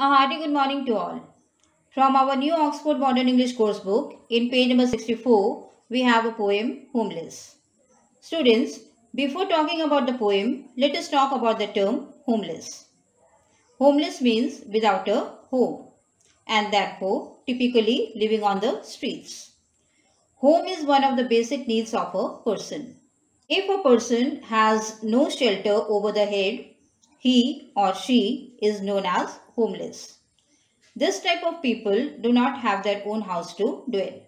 A hearty good morning to all. From our new Oxford Modern English course book, in page number 64, we have a poem, Homeless. Students, before talking about the poem, let us talk about the term homeless. Homeless means without a home and therefore typically living on the streets. Home is one of the basic needs of a person. If a person has no shelter over the head, he or she is known as homeless. This type of people do not have their own house to dwell.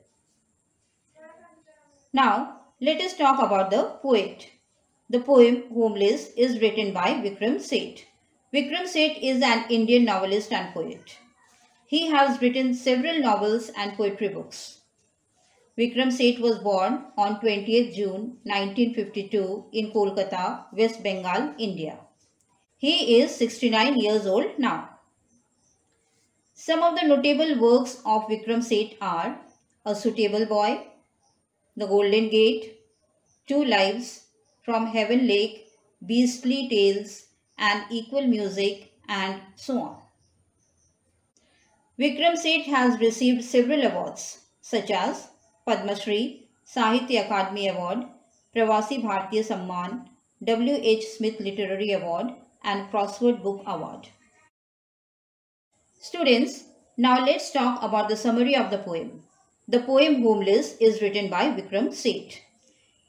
Now, let us talk about the poet. The poem Homeless is written by Vikram Seth. Vikram Seth is an Indian novelist and poet. He has written several novels and poetry books. Vikram Seth was born on 20th June 1952 in Kolkata, West Bengal, India. He is 69 years old now. Some of the notable works of Vikram Seth are A Suitable Boy, The Golden Gate, Two Lives, From Heaven Lake, Beastly Tales, and Equal Music, and so on. Vikram Seth has received several awards such as Padma Shri, Sahitya Akademi Award, Pravasi Bharatiya Samman, W.H. Smith Literary Award, and Crossword Book Award. Students, now let's talk about the summary of the poem. The poem Homeless is written by Vikram Seth.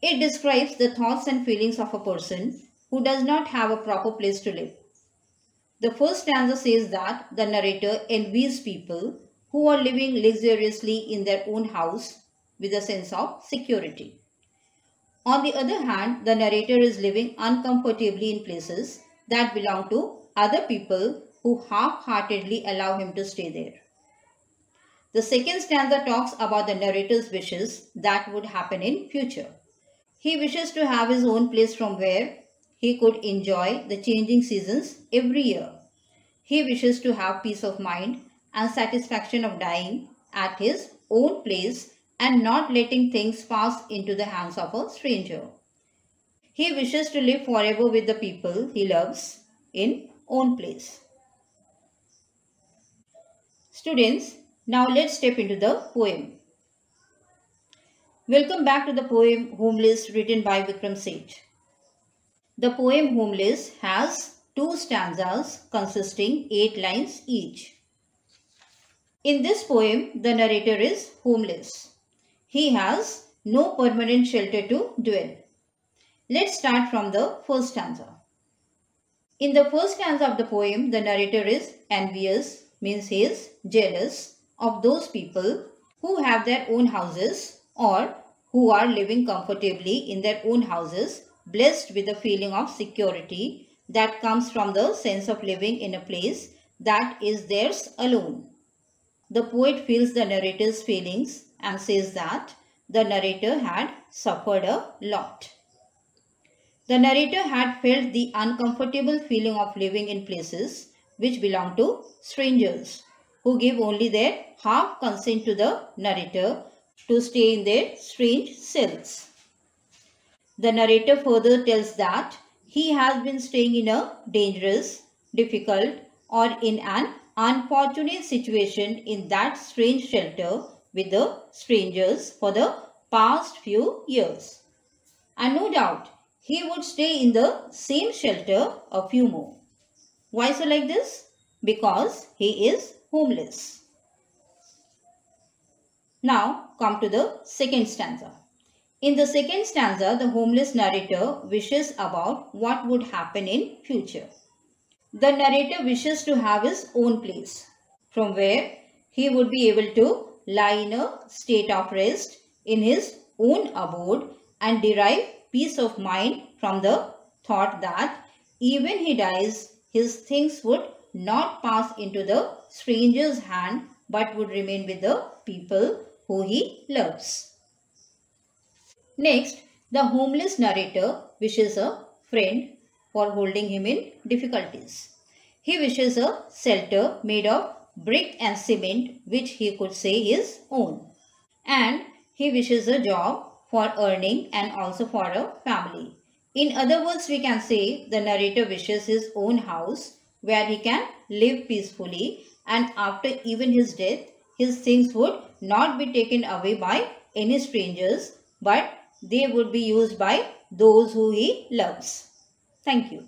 It describes the thoughts and feelings of a person who does not have a proper place to live. The first stanza says that the narrator envies people who are living luxuriously in their own house with a sense of security. On the other hand, the narrator is living uncomfortably in places that belong to other people who half-heartedly allow him to stay there. The second stanza talks about the narrator's wishes that would happen in future. He wishes to have his own place from where he could enjoy the changing seasons every year. He wishes to have peace of mind and satisfaction of dying at his own place and not letting things pass into the hands of a stranger. He wishes to live forever with the people he loves in own place. Students, now let's step into the poem. Welcome back to the poem Homeless written by Vikram Seth. The poem Homeless has 2 stanzas consisting 8 lines each. In this poem, the narrator is homeless. He has no permanent shelter to dwell. Let's start from the first stanza. In the first stanza of the poem, the narrator is envious, means he is jealous of those people who have their own houses or who are living comfortably in their own houses, blessed with a feeling of security that comes from the sense of living in a place that is theirs alone. The poet feels the narrator's feelings and says that the narrator had suffered a lot. The narrator had felt the uncomfortable feeling of living in places which belong to strangers who give only their half consent to the narrator to stay in their strange cells. The narrator further tells that he has been staying in a dangerous, difficult, or in an unfortunate situation in that strange shelter with the strangers for the past few years. And no doubt, he would stay in the same shelter a few more. Why so like this? Because he is homeless. Now come to the second stanza. In the second stanza, the homeless narrator wishes about what would happen in future. The narrator wishes to have his own place from where he would be able to lie in a state of rest in his own abode and derive peace of mind from the thought that even he dies, his things would not pass into the stranger's hand but would remain with the people who he loves. Next, the homeless narrator wishes a friend for holding him in difficulties. He wishes a shelter made of brick and cement which he could say his own. And he wishes a job for earning and also for a family. In other words, we can say the narrator wishes his own house where he can live peacefully, and after even his death, his things would not be taken away by any strangers, but they would be used by those who he loves. Thank you.